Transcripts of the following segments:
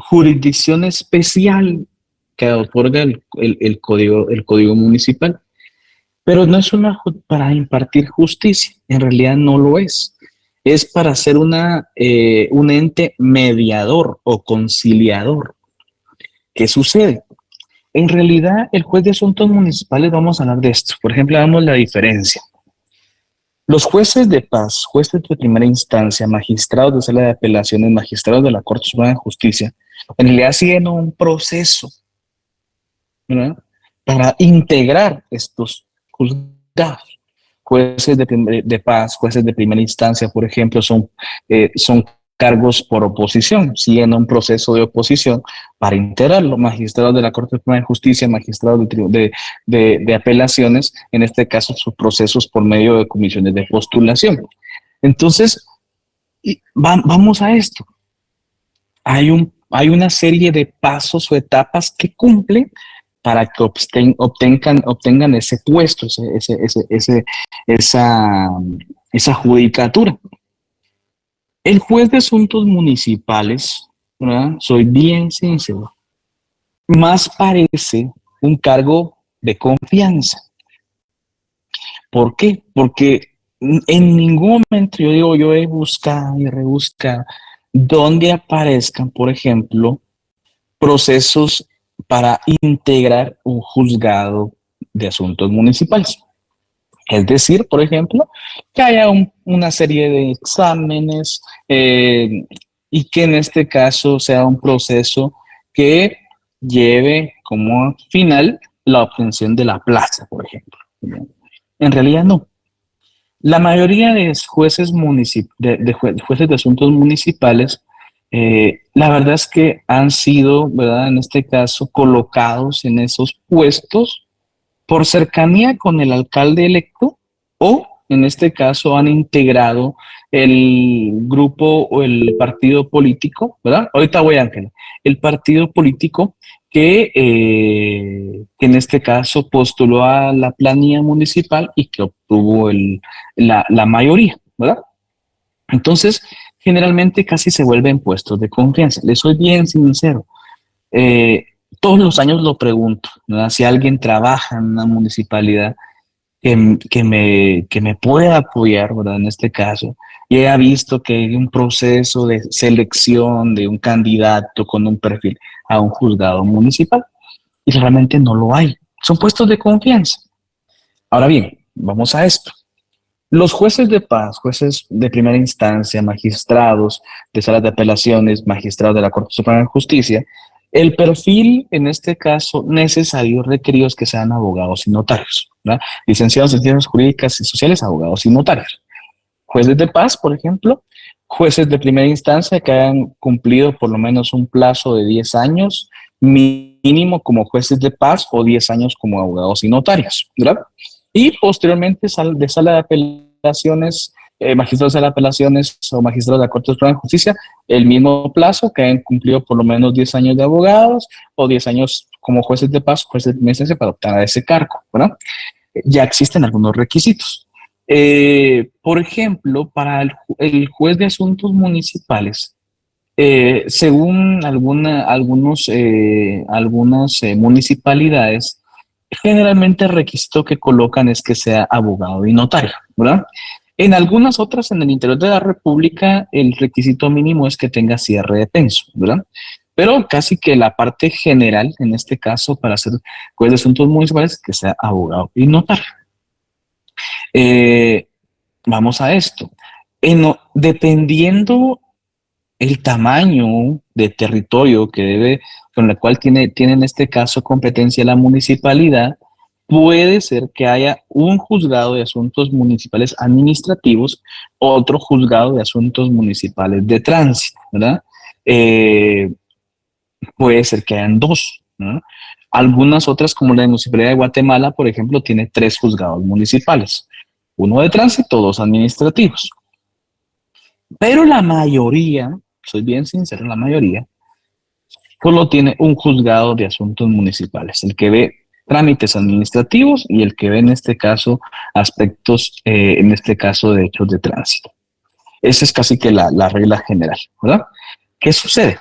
jurisdicción especial que otorga el código municipal, pero no es para impartir justicia, en realidad no lo es. Es para ser un ente mediador o conciliador. ¿Qué sucede? En realidad, el juez de asuntos municipales, vamos a hablar de esto. Por ejemplo, damos la diferencia. Los jueces de paz, jueces de primera instancia, magistrados de sala de apelaciones, magistrados de la Corte Suprema de Justicia, en realidad siguen un proceso, ¿verdad? Para integrar estos juzgados. Jueces de paz, jueces de primera instancia, por ejemplo, son cargos por oposición, siguen un proceso de oposición para integrarlo. Magistrados de la Corte Suprema de Justicia, magistrados de apelaciones, en este caso sus procesos por medio de comisiones de postulación. Entonces, vamos a esto. Hay una serie de pasos o etapas que cumplen para que obtengan ese puesto, esa judicatura. El juez de asuntos municipales, ¿verdad? Soy bien sincero, más parece un cargo de confianza. ¿Por qué? Porque en ningún momento yo he buscado y rebuscado donde aparezcan, por ejemplo, procesos para integrar un juzgado de asuntos municipales. Es decir, por ejemplo, que haya una serie de exámenes y que en este caso sea un proceso que lleve como final la obtención de la plaza, por ejemplo. En realidad no. La mayoría de jueces, jueces de asuntos municipales, la verdad es que han sido, ¿verdad? En este caso, colocados en esos puestos por cercanía con el alcalde electo o, en este caso, han integrado el grupo o el partido político, ¿verdad? Ahorita voy, Ángel. El partido político que en este caso postuló a la planilla municipal y que obtuvo la mayoría, ¿verdad? Entonces, generalmente casi se vuelven puestos de confianza. Les soy bien sincero. Eh, todos los años lo pregunto, ¿verdad? Si alguien trabaja en una municipalidad que me pueda apoyar, ¿verdad? En este caso, y he visto que hay un proceso de selección de un candidato con un perfil a un juzgado municipal y realmente no lo hay. Son puestos de confianza. Ahora bien, vamos a esto. Los jueces de paz, jueces de primera instancia, magistrados de salas de apelaciones, magistrados de la Corte Suprema de Justicia, el perfil en este caso necesario requerido es que sean abogados y notarios, ¿verdad? Licenciados en ciencias jurídicas y sociales, abogados y notarios. Jueces de paz, por ejemplo, jueces de primera instancia que hayan cumplido por lo menos un plazo de 10 años mínimo como jueces de paz o 10 años como abogados y notarios, ¿verdad? Y posteriormente de sala de apelaciones, magistrados de sala de apelaciones o magistrados de la Corte Suprema de Justicia, el mismo plazo que hayan cumplido por lo menos 10 años de abogados o 10 años como jueces de paz, jueces de primera instancia para optar a ese cargo, ¿verdad? Ya existen algunos requisitos. Por ejemplo, para el juez de asuntos municipales, según algunas municipalidades, generalmente el requisito que colocan es que sea abogado y notario, ¿verdad? En algunas otras, en el interior de la República, el requisito mínimo es que tenga cierre de penso, ¿verdad? Pero casi que la parte general, en este caso, para ser juez de asuntos municipales, que sea abogado y notario. Eh, vamos a esto. Dependiendo el tamaño de territorio con el cual tiene en este caso competencia la municipalidad, puede ser que haya un juzgado de asuntos municipales administrativos, otro juzgado de asuntos municipales de tránsito, ¿verdad? Eh, puede ser que hayan dos, ¿no? Algunas otras, como la Municipalidad de Guatemala, por ejemplo, tiene 3 juzgados municipales, uno de tránsito, 2 administrativos. Pero la mayoría, soy bien sincero, la mayoría solo tiene un juzgado de asuntos municipales, el que ve trámites administrativos y el que ve en este caso aspectos, en este caso de hechos de tránsito. Esa es casi que la regla general, ¿verdad? ¿Qué sucede?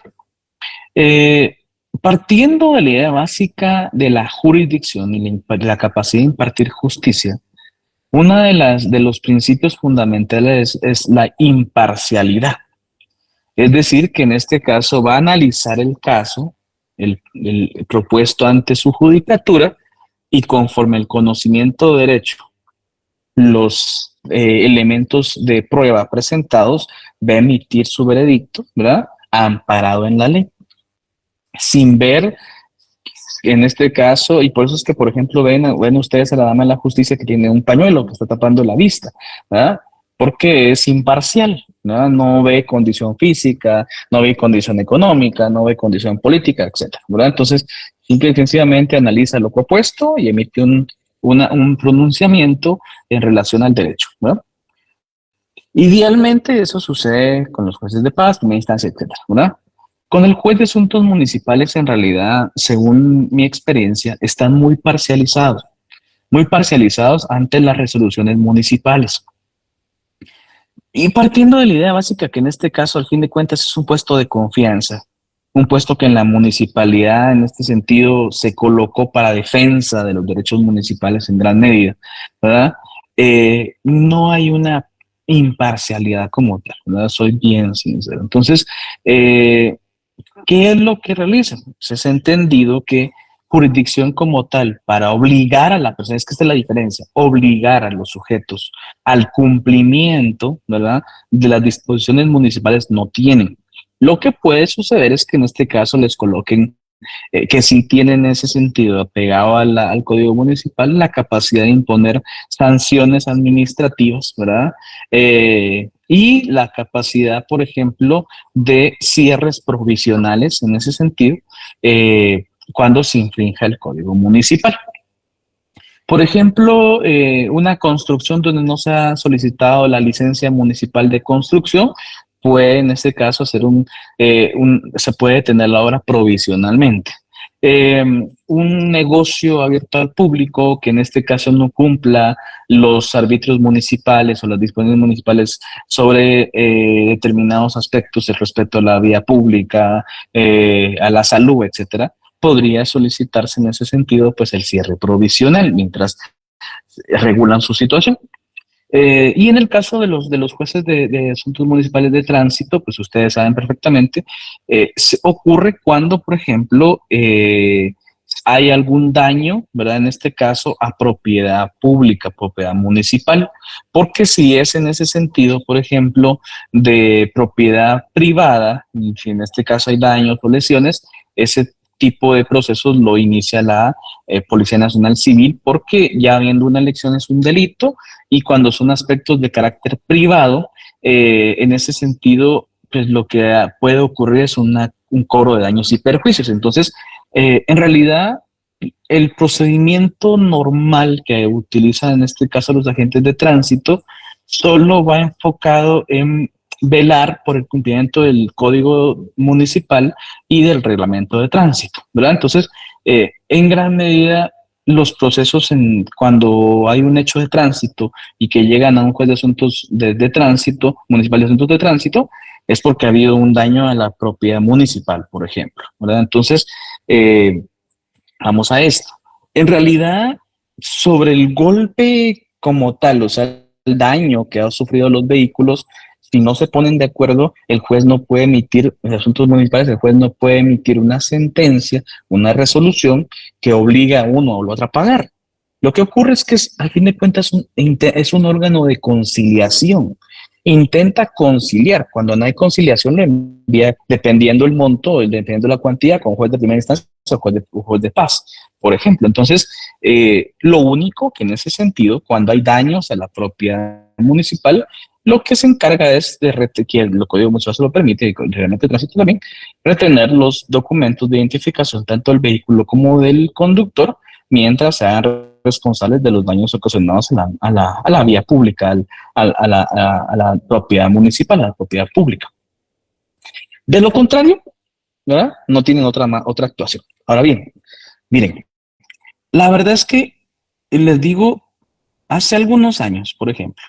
Eh, Partiendo de la idea básica de la jurisdicción y la capacidad de impartir justicia, una de los principios fundamentales es la imparcialidad. Es decir, que en este caso va a analizar el caso, el propuesto ante su judicatura, y conforme el conocimiento de derecho, los elementos de prueba presentados, va a emitir su veredicto, ¿verdad? Amparado en la ley, sin ver en este caso, y por eso es que, por ejemplo, ven ustedes a la dama de la justicia que tiene un pañuelo que está tapando la vista, ¿verdad? Porque es imparcial, ¿verdad? No ve condición física, no ve condición económica, no ve condición política, etcétera, ¿verdad? Entonces, simple y sencillamente analiza lo propuesto y emite un pronunciamiento en relación al derecho, ¿verdad? Idealmente eso sucede con los jueces de paz, primera instancia, etcétera, ¿verdad? Con el juez de asuntos municipales, en realidad, según mi experiencia, están muy parcializados ante las resoluciones municipales. Y partiendo de la idea básica que en este caso, al fin de cuentas, es un puesto de confianza, un puesto que en la municipalidad, en este sentido, se colocó para defensa de los derechos municipales en gran medida, ¿verdad? No hay una imparcialidad como tal, ¿verdad? Soy bien sincero. Entonces, eh, ¿qué es lo que realizan? Pues es entendido que jurisdicción como tal, para obligar a la persona, es que esta es la diferencia, obligar a los sujetos al cumplimiento, ¿verdad?, de las disposiciones municipales no tienen. Lo que puede suceder es que en este caso les coloquen que sí tienen ese sentido apegado al Código Municipal, la capacidad de imponer sanciones administrativas, ¿verdad? Y la capacidad, por ejemplo, de cierres provisionales en ese sentido, cuando se infrinja el Código Municipal. Por ejemplo, una construcción donde no se ha solicitado la licencia municipal de construcción, puede en este caso hacer se puede tener la obra provisionalmente. Eh, un negocio abierto al público que en este caso no cumpla los arbitrios municipales o las disposiciones municipales sobre determinados aspectos de respeto a la vía pública, a la salud, etcétera, podría solicitarse en ese sentido pues el cierre provisional mientras regulan su situación. Y en el caso de los jueces de asuntos municipales de tránsito, pues ustedes saben perfectamente, ocurre cuando, por ejemplo, hay algún daño, ¿verdad? En este caso, a propiedad pública, propiedad municipal, porque si es en ese sentido, por ejemplo, de propiedad privada, si en este caso hay daños o lesiones, ese tipo de procesos lo inicia la Policía Nacional Civil, porque ya habiendo una elección es un delito, y cuando son aspectos de carácter privado, en ese sentido, pues lo que puede ocurrir es un cobro de daños y perjuicios. Entonces, en realidad, el procedimiento normal que utilizan en este caso los agentes de tránsito solo va enfocado en velar por el cumplimiento del código municipal y del reglamento de tránsito, ¿verdad? Entonces, en gran medida, los procesos cuando hay un hecho de tránsito y que llegan a un juez de asuntos de tránsito, municipal de asuntos de tránsito, es porque ha habido un daño a la propiedad municipal, por ejemplo, ¿verdad? Entonces, eh, vamos a esto. En realidad, sobre el golpe como tal, o sea, el daño que han sufrido los vehículos, si no se ponen de acuerdo, el juez no puede emitir, en asuntos municipales, el juez no puede emitir una sentencia, una resolución que obliga a uno o a otro a pagar. Lo que ocurre es que, al fin de cuentas, es un órgano de conciliación. Intenta conciliar. Cuando no hay conciliación, lo envía, dependiendo el monto, dependiendo la cuantía, con juez de primera instancia o juez de paz, por ejemplo. Entonces, lo único que en ese sentido, cuando hay daños a la propiedad municipal, lo que se encarga es que el Código Municipal se lo permite, y el reglamento de tránsito también, retener los documentos de identificación tanto del vehículo como del conductor, mientras sean responsables de los daños ocasionados a la vía pública, a la propiedad municipal, a la propiedad pública. De lo contrario, ¿verdad? No tienen otra actuación. Ahora bien, miren, la verdad es que les digo, hace algunos años, por ejemplo,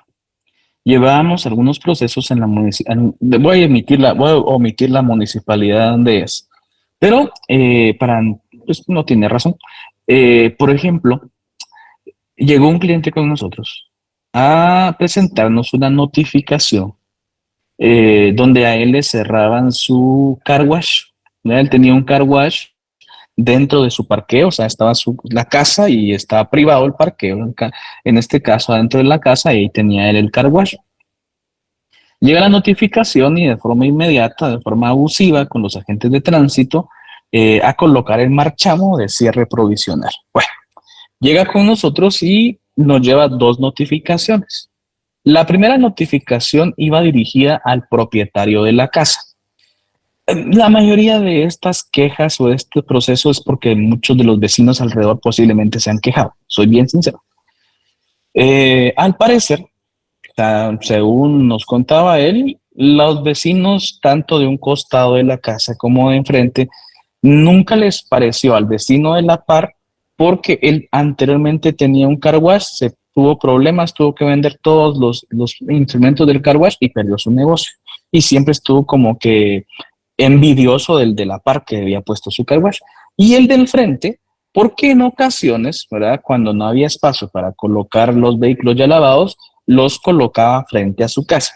llevábamos algunos procesos en la municipalidad, voy a omitir la municipalidad donde es, Pero pues no tiene razón. Por ejemplo, llegó un cliente con nosotros a presentarnos una notificación donde a él le cerraban su car wash. ¿No? Él tenía un car wash dentro de su parqueo, o sea, estaba la casa y estaba privado el parqueo, en este caso adentro de la casa, y ahí tenía él el car wash. Llega la notificación y de forma inmediata, de forma abusiva, con los agentes de tránsito, a colocar el marchamo de cierre provisional. Bueno, llega con nosotros y nos lleva dos notificaciones. La primera notificación iba dirigida al propietario de la casa. La mayoría de estas quejas o este proceso es porque muchos de los vecinos alrededor posiblemente se han quejado. Soy bien sincero. Al parecer, según nos contaba él, los vecinos, tanto de un costado de la casa como de enfrente, nunca les pareció al vecino de la par porque él anteriormente tenía un car wash, se tuvo problemas, tuvo que vender todos los instrumentos del car wash y perdió su negocio. Y siempre estuvo como que envidioso del de la par que había puesto su car wash. Y el del frente, porque en ocasiones, ¿verdad? Cuando no había espacio para colocar los vehículos ya lavados, los colocaba frente a su casa.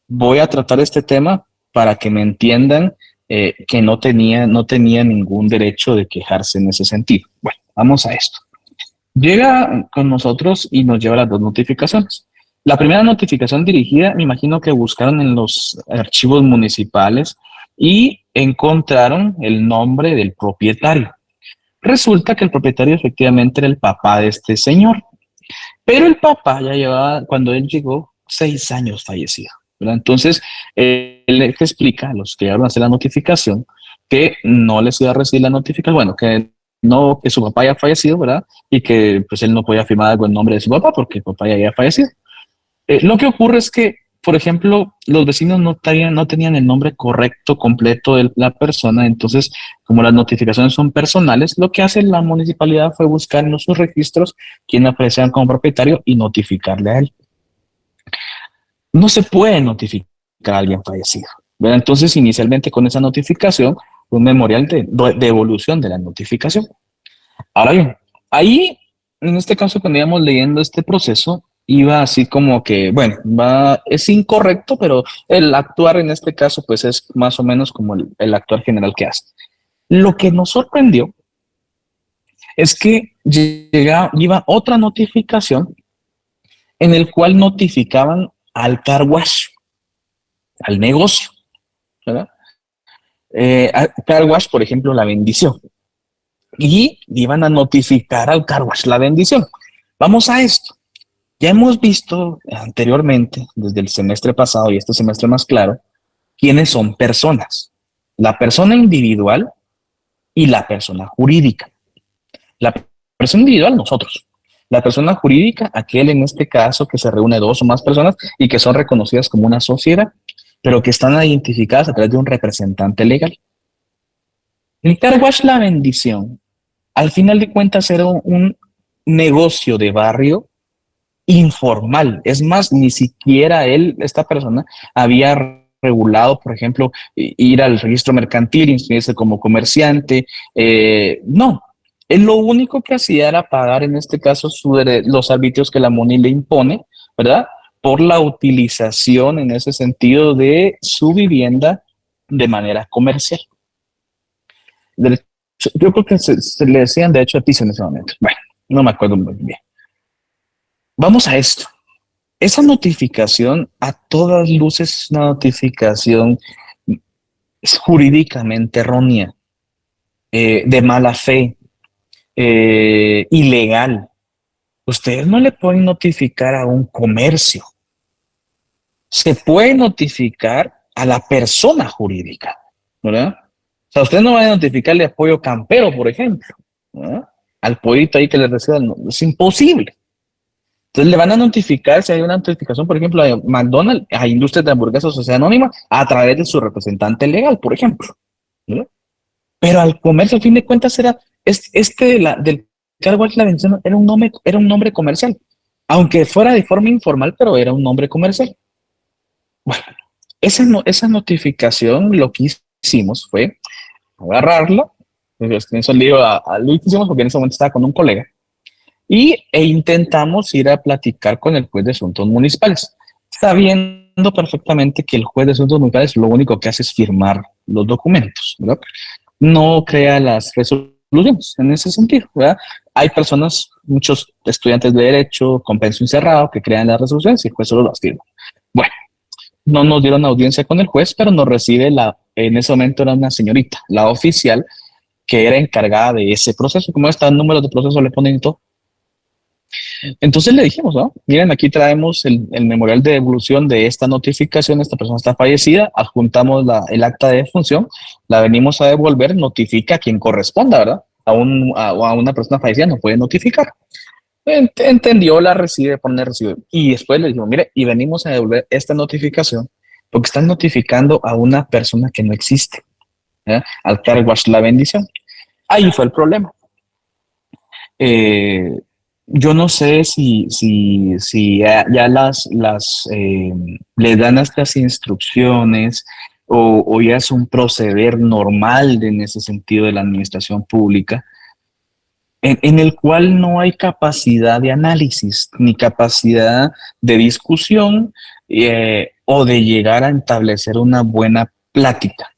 Voy a tratar este tema para que me entiendan que no tenía ningún derecho de quejarse en ese sentido. Bueno, vamos a esto. Llega con nosotros y nos lleva las dos notificaciones. La primera notificación dirigida, me imagino que buscaron en los archivos municipales y encontraron el nombre del propietario. Resulta que el propietario efectivamente era el papá de este señor, pero el papá ya llevaba, cuando él llegó, 6 años fallecido, ¿verdad? Entonces, él le explica a los que llegaron a hacer la notificación que no les iba a recibir la notificación, bueno, que no, que su papá ya fallecido, ¿verdad? Y que pues él no podía firmar algo en nombre de su papá porque el papá ya había fallecido. Lo que ocurre es que, por ejemplo, los vecinos no tenían el nombre correcto, completo de la persona, entonces, como las notificaciones son personales, lo que hace la municipalidad fue buscar en sus registros quién aparecía como propietario y notificarle a él. No se puede notificar a alguien fallecido, ¿verdad? Entonces, inicialmente con esa notificación, un memorial de devolución de la notificación. Ahora bien, ahí, en este caso, cuando íbamos leyendo este proceso, iba así como que, bueno, es incorrecto, pero el actuar en este caso, pues es más o menos como el actuar general que hace. Lo que nos sorprendió es que iba otra notificación en el cual notificaban al car wash, al negocio, ¿verdad? A car wash, por ejemplo, la bendición. Y iban a notificar al car wash la bendición. Vamos a esto. Ya hemos visto anteriormente, desde el semestre pasado y este semestre más claro, quiénes son personas. La persona individual y la persona jurídica. La persona individual, nosotros. La persona jurídica, aquel en este caso que se reúne dos o más personas y que son reconocidas como una sociedad, pero que están identificadas a través de un representante legal. El car wash La Bendición, al final de cuentas, era un negocio de barrio informal. Es más, ni siquiera esta persona, había regulado, por ejemplo, ir al registro mercantil, inscribirse como comerciante. No, él lo único que hacía era pagar, en este caso, los arbitrios que la MONI le impone, ¿verdad? Por la utilización en ese sentido de su vivienda de manera comercial. Yo creo que se le decían de hecho a piso en ese momento. Bueno, no me acuerdo muy bien. Vamos a esto. Esa notificación, a todas luces, es una notificación jurídicamente errónea, de mala fe, ilegal. Ustedes no le pueden notificar a un comercio. Se puede notificar a la persona jurídica, ¿verdad? O sea, ustedes no van a notificarle a Pollo Campero, por ejemplo, ¿verdad? Al pollito ahí que le reciba, es imposible. Entonces le van a notificar si hay una notificación, por ejemplo, a McDonald's, a Industrias de Hamburguesas Sociedad Anónima, a través de su representante legal, por ejemplo, ¿no? Pero al comercio, al fin de cuentas, del car wash La Bendición era un nombre comercial, aunque fuera de forma informal, pero era un nombre comercial. Bueno, esa notificación lo que hicimos fue agarrarla, pues, en eso le digo, lo hicimos porque en ese momento estaba con un colega, e intentamos ir a platicar con el juez de asuntos municipales, sabiendo perfectamente que el juez de asuntos municipales lo único que hace es firmar los documentos, ¿verdad? No crea las resoluciones en ese sentido, ¿verdad? Hay personas, muchos estudiantes de derecho con pensión cerrado que crean las resoluciones y el juez solo las firma. Bueno, no nos dieron audiencia con el juez, pero nos recibe en ese momento era una señorita, la oficial, que era encargada de ese proceso. Como está el número de proceso, le ponen y todo. Entonces le dijimos, ¿no? Miren, aquí traemos el memorial de devolución de esta notificación, esta persona está fallecida, adjuntamos el acta de defunción, la venimos a devolver, notifica a quien corresponda, ¿verdad? A una persona fallecida no puede notificar. Entendió, la recibe, pone recibe. Y después le dijimos, mire, y venimos a devolver esta notificación porque están notificando a una persona que no existe, ¿eh? Al car wash la bendición. Ahí fue el problema. Eh, yo no sé si ya le dan estas instrucciones o ya es un proceder normal en ese sentido de la administración pública, en el cual no hay capacidad de análisis ni capacidad de discusión o de llegar a establecer una buena plática.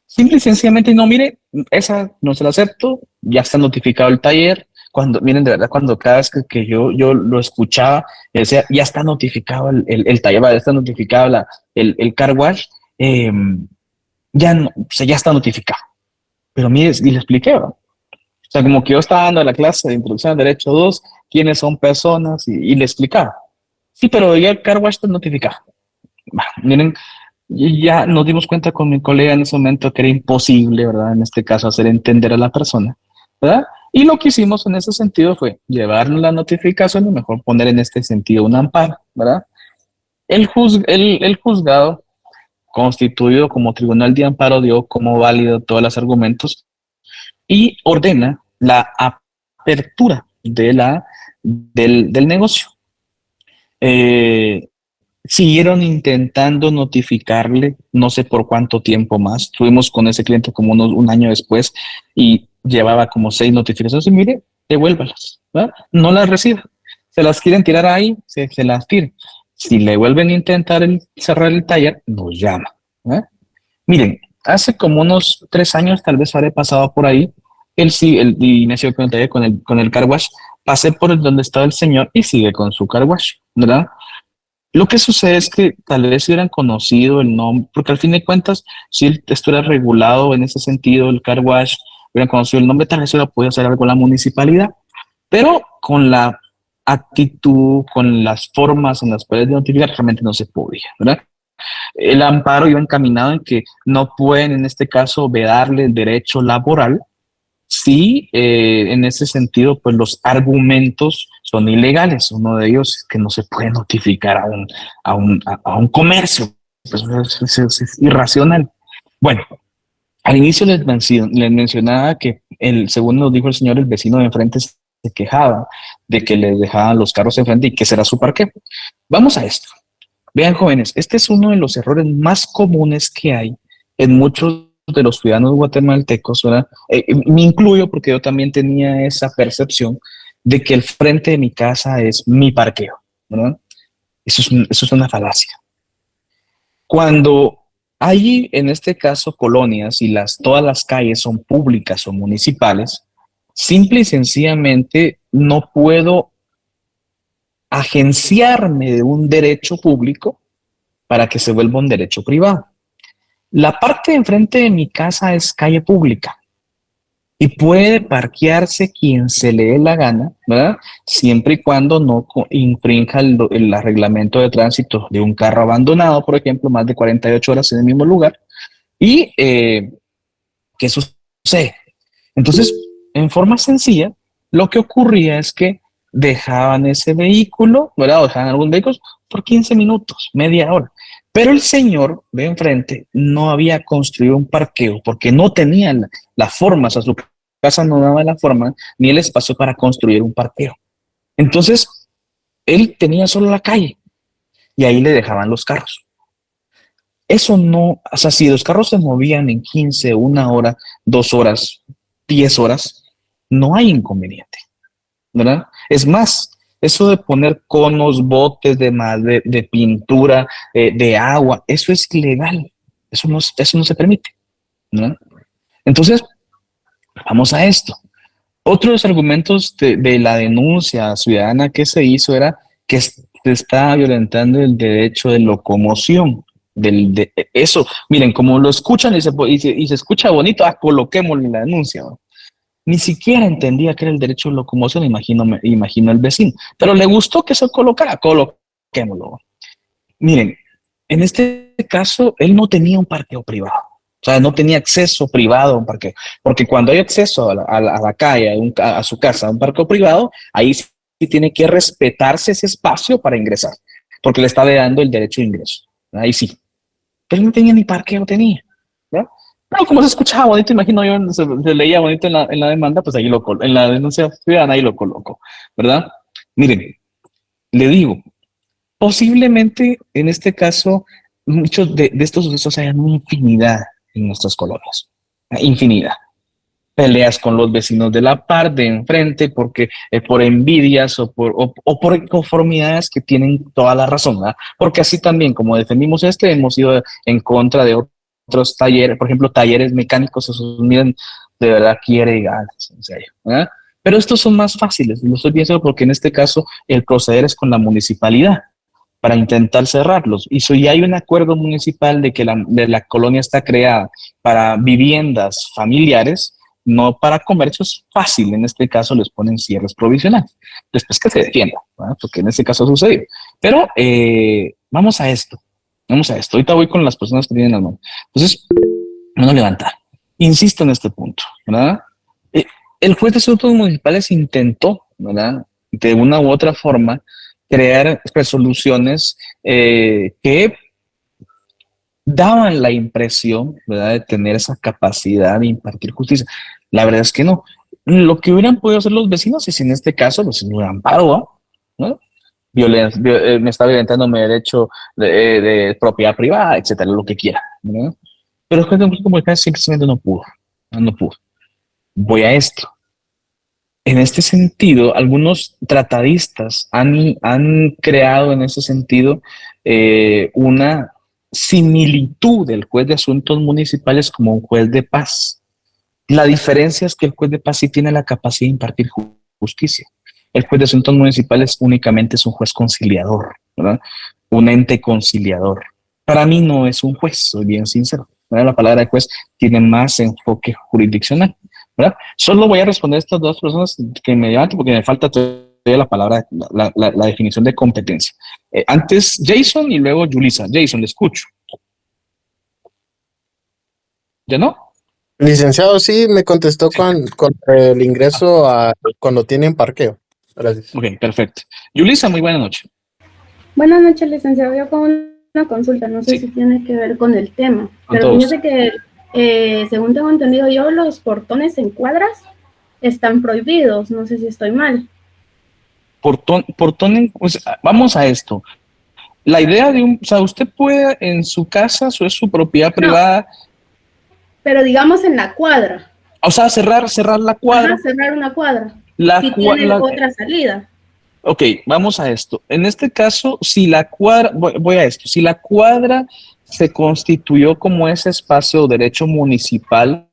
Simple y sencillamente, no, mire, esa no se la acepto, ya está notificado el taller. Cuando, miren, de verdad, cuando cada vez que yo lo escuchaba, decía, ya está notificado el taller, ya está notificado el car wash, eh, ya, no, o sea, ya está notificado. Pero mire, y le expliqué, ¿verdad? O sea, como que yo estaba dando la clase de introducción al derecho 2, quiénes son personas, y le explicaba. Sí, pero ya el car wash está notificado. Bah, miren, y ya nos dimos cuenta con mi colega en ese momento que era imposible, ¿verdad? En este caso, hacer entender a la persona, ¿verdad? Y lo que hicimos en ese sentido fue llevarnos la notificación y mejor poner en este sentido un amparo, ¿verdad? El juzgado, constituido como tribunal de amparo, dio como válido todos los argumentos y ordena la apertura del negocio. Eh, Siguieron intentando notificarle, no sé por cuánto tiempo más. Estuvimos con ese cliente como un año después y llevaba como 6 notificaciones. Y mire, devuélvalas, ¿verdad? No las reciba. Se las quieren tirar ahí, se las tiren. Si le vuelven a intentar cerrar el taller, nos llama, ¿verdad? Miren, hace como unos 3 años, tal vez habré pasado por ahí. Él sí, y me sigo con el taller, con el car wash. Pasé por donde estaba el señor y sigue con su car wash, ¿verdad? Lo que sucede es que tal vez si hubieran conocido el nombre, porque al fin de cuentas, si esto era regulado en ese sentido, el car wash, hubieran conocido el nombre, tal vez hubiera podido hacer algo con la municipalidad, pero con la actitud, con las formas en las cuales de notificar, realmente no se podía, ¿verdad? El amparo iba encaminado en que no pueden, en este caso, vedarle el derecho laboral. Sí, en ese sentido, pues los argumentos son ilegales. Uno de ellos es que no se puede notificar a un comercio. Pues es irracional. Bueno, al inicio les mencionaba que, según nos dijo el señor, el vecino de enfrente se quejaba de que le dejaban los carros enfrente y que será su parqueo. Vamos a esto. Vean, jóvenes, este es uno de los errores más comunes que hay en muchos de los ciudadanos guatemaltecos, ¿verdad? Me incluyo porque yo también tenía esa percepción de que el frente de mi casa es mi parqueo, ¿verdad? Eso es una falacia. Cuando hay, en este caso, colonias y todas las calles son públicas o municipales, simple y sencillamente no puedo agenciarme de un derecho público para que se vuelva un derecho privado. La parte de enfrente de mi casa es calle pública y puede parquearse quien se le dé la gana, ¿verdad? Siempre y cuando no infrinja el reglamento de tránsito de un carro abandonado, por ejemplo, más de 48 horas en el mismo lugar. ¿Y qué sucede? Entonces, en forma sencilla, lo que ocurría es que dejaban ese vehículo, ¿verdad? O dejaban algunos vehículos por 15 minutos, media hora. Pero el señor de enfrente no había construido un parqueo porque no tenía la forma, o sea, su casa no daba la forma ni el espacio para construir un parqueo. Entonces, él tenía solo la calle y ahí le dejaban los carros. Eso no, o sea, si los carros se movían en 15, 1 hora, 2 horas, 10 horas, no hay inconveniente, ¿verdad? Es más, eso de poner conos, botes de pintura, de agua, eso es ilegal. Eso no se permite, ¿no? Entonces, vamos a esto. Otro de los argumentos de la denuncia ciudadana que se hizo era que se está violentando el derecho de locomoción. Eso, miren, como lo escuchan y se escucha bonito, coloquémosle la denuncia, ¿no? Ni siquiera entendía que era el derecho de locomoción, imagino el vecino, pero le gustó que se colocara, coloquémoslo. Miren, en este caso, él no tenía un parqueo privado. O sea, no tenía acceso privado a un parqueo. Porque cuando hay acceso a la calle, a su casa, a un parqueo privado, ahí sí tiene que respetarse ese espacio para ingresar. Porque le está dando el derecho de ingreso. Ahí sí. Pero él no tenía ni parqueo, tenía. ¿Ya? Pero como se escuchaba bonito, imagino yo, se leía bonito en la demanda, pues ahí en la denuncia ciudadana ahí lo coloco. ¿Verdad? Miren, le digo, posiblemente en este caso, muchos de estos sucesos hayan una infinidad en nuestras colonias. Infinidad. Peleas con los vecinos de la par, de enfrente, porque por envidias o por inconformidades que tienen toda la razón, ¿verdad? Porque así también, como defendimos hemos ido en contra de otros talleres, por ejemplo, talleres mecánicos, esos miren, de verdad quiere y ganas, en serio, ¿verdad? Pero estos son más fáciles, lo estoy viendo porque en este caso el proceder es con la municipalidad para intentar cerrarlos. Y si hay un acuerdo municipal de que la colonia está creada para viviendas familiares, no para comercios, fácil. En este caso les ponen cierres provisionales. Después que se defienda, ¿verdad? Porque en este caso ha sucedido. Pero vamos a esto. Vamos a esto. Ahorita voy con las personas que tienen las manos. Entonces, no levantar. Insisto en este punto, ¿verdad? Eh, el juez de asuntos municipales intentó, ¿verdad? De una u otra forma, crear resoluciones que daban la impresión, ¿verdad?, de tener esa capacidad de impartir justicia. La verdad es que no. Lo que hubieran podido hacer los vecinos, y si en este caso los hubieran parado, ¿no? Me está violentando mi derecho de propiedad privada, etcétera, lo que quiera, ¿no? Pero el juez de comunicación simplemente no pudo, no pudo. Voy a esto. En este sentido, algunos tratadistas han creado en ese sentido una similitud del juez de asuntos municipales como un juez de paz. La diferencia es que el juez de paz sí tiene la capacidad de impartir justicia. El juez de asuntos municipales únicamente es un juez conciliador, ¿verdad? Un ente conciliador. Para mí no es un juez, soy bien sincero, ¿verdad? La palabra de juez tiene más enfoque jurisdiccional, ¿verdad? Solo voy a responder a estas dos personas que me levanten porque me falta todavía la palabra, la definición de competencia. Antes Jason y luego Yulisa. Jason, le escucho. ¿Ya no? Licenciado, sí, me contestó con el ingreso cuando tienen parqueo. Gracias. Ok, perfecto. Yulisa, muy buena noche. Buenas noches, licenciado. Yo con una consulta, no sé Sí. si tiene que ver con el tema, Con pero todos. fíjese que, según tengo entendido yo, los portones en cuadras están prohibidos, no sé si estoy mal. Pues, vamos a esto. La idea o sea, usted puede en su casa, eso es su propiedad privada. Pero digamos en la cuadra. O sea, cerrar la cuadra. Ajá, cerrar una cuadra. Si tiene otra salida. Ok, vamos a esto. En este caso, si la cuadra, voy a esto, si la cuadra se constituyó como ese espacio o derecho municipal,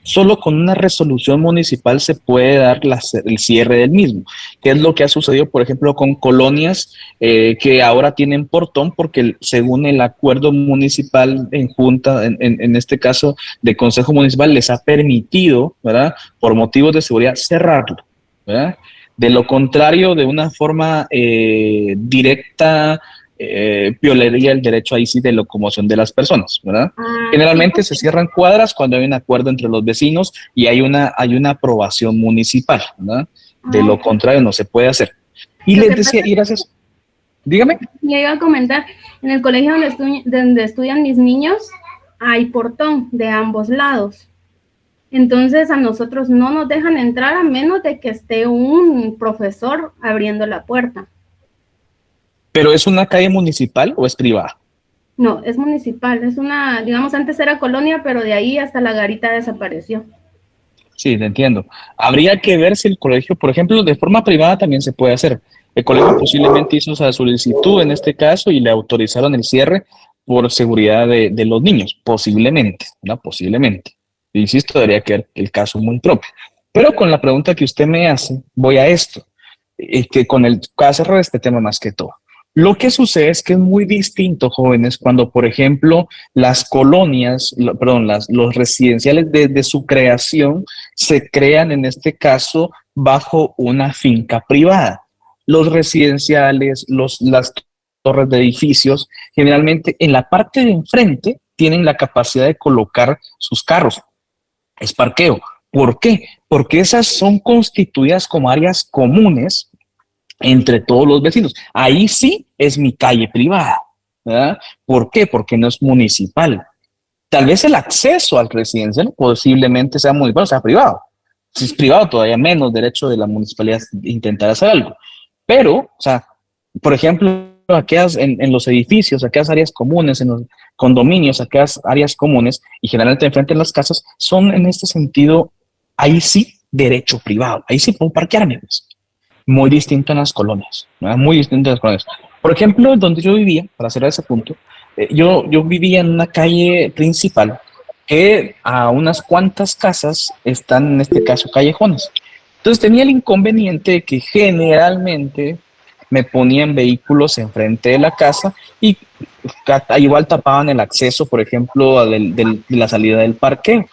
solo con una resolución municipal se puede dar el cierre del mismo, que es lo que ha sucedido, por ejemplo, con colonias que ahora tienen portón, porque según el acuerdo municipal en junta, en este caso de consejo municipal, les ha permitido, ¿verdad?, por motivos de seguridad, cerrarlo, ¿verdad? De lo contrario, de una forma directa, violaría el derecho ahí sí de locomoción de las personas, ¿verdad? Generalmente se cierran cuadras cuando hay un acuerdo entre los vecinos y hay una aprobación municipal, ¿verdad? De lo contrario no se puede hacer. Y les decía, y gracias, dígame. Le iba a comentar, en el colegio donde estudian mis niños hay portón de ambos lados. Entonces a nosotros no nos dejan entrar a menos de que esté un profesor abriendo la puerta. ¿Pero es una calle municipal o es privada? No, es municipal, es una, digamos, antes era colonia, pero de ahí hasta la garita desapareció. Sí, te entiendo. Habría que ver si el colegio, por ejemplo, de forma privada también se puede hacer. El colegio posiblemente hizo esa solicitud en este caso y le autorizaron el cierre por seguridad de los niños, posiblemente, ¿no? Posiblemente. Insisto, debería quedar el caso muy propio. Pero con la pregunta que usted me hace, voy a esto, que con el caso de este tema más que todo. Lo que sucede es que es muy distinto, jóvenes, cuando, por ejemplo, las colonias, perdón, los residenciales desde su creación se crean en este caso bajo una finca privada. Los residenciales, las torres de edificios, generalmente en la parte de enfrente tienen la capacidad de colocar sus carros. Es parqueo. ¿Por qué? Porque esas son constituidas como áreas comunes entre todos los vecinos. Ahí sí es mi calle privada, ¿verdad? ¿Por qué? Porque no es municipal. Tal vez el acceso al residencial posiblemente sea municipal, o sea privado. Si es privado, todavía menos derecho de la municipalidad de intentar hacer algo. Pero, o sea, por ejemplo, aquellas en los edificios, aquellas áreas comunes, en los condominios, aquellas áreas comunes, y generalmente enfrente en las casas, son en este sentido, ahí sí, derecho privado. Ahí sí puedo parquearme, pues. Muy distinto en las colonias, ¿no? Muy distinto en las colonias. Por ejemplo, donde yo vivía, para cerrar ese punto, yo vivía en una calle principal que a unas cuantas casas están, en este caso, callejones. Entonces tenía el inconveniente de que generalmente me ponían vehículos enfrente de la casa y igual tapaban el acceso, por ejemplo, de la salida del parqueo.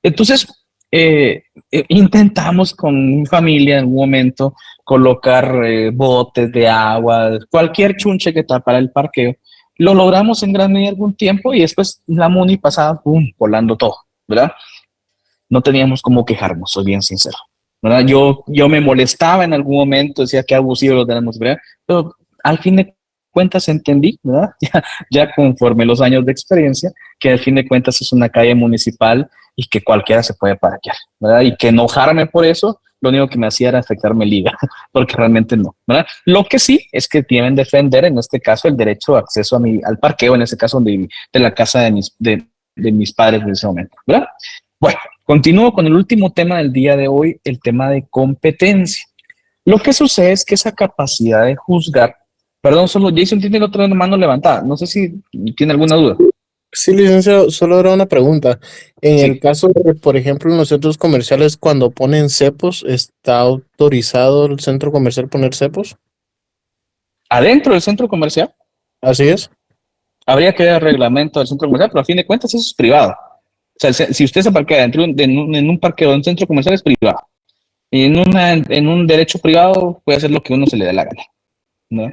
Entonces, intentamos con mi familia en un momento colocar botes de agua, cualquier chunche que tapara el parqueo. Lo logramos en gran medida algún tiempo y después la MUNI pasaba, ¡pum!, volando todo, ¿verdad? No teníamos cómo quejarnos, soy bien sincero, ¿verdad? Yo me molestaba en algún momento, decía que abusivo lo tenemos, ¿verdad? Pero al fin de cuentas entendí, ¿verdad? Ya conforme los años de experiencia, que al fin de cuentas es una calle municipal y que cualquiera se puede parquear, ¿verdad? Y que enojarme por eso, lo único que me hacía era afectarme el IVA, porque realmente no, ¿verdad? Lo que sí es que tienen defender, en este caso, el derecho de acceso al parqueo, en este caso de la casa de mis padres en ese momento, ¿verdad? Bueno, continúo con el último tema del día de hoy, el tema de competencia. Lo que sucede es que esa capacidad de juzgar, perdón, solo Jason tiene la otra mano levantada, no sé si tiene alguna duda. Sí, licenciado, solo era una pregunta. En el Sí, caso de, por ejemplo, en los centros comerciales, cuando ponen cepos, ¿está autorizado el centro comercial poner cepos? adentro del centro comercial Así es. habría que dar reglamento del centro comercial, pero a fin de cuentas eso es privado. O sea, si usted se parquea dentro en un parqueo de un centro comercial es privado. Y en un derecho privado puede hacer lo que uno se le dé la gana, ¿no?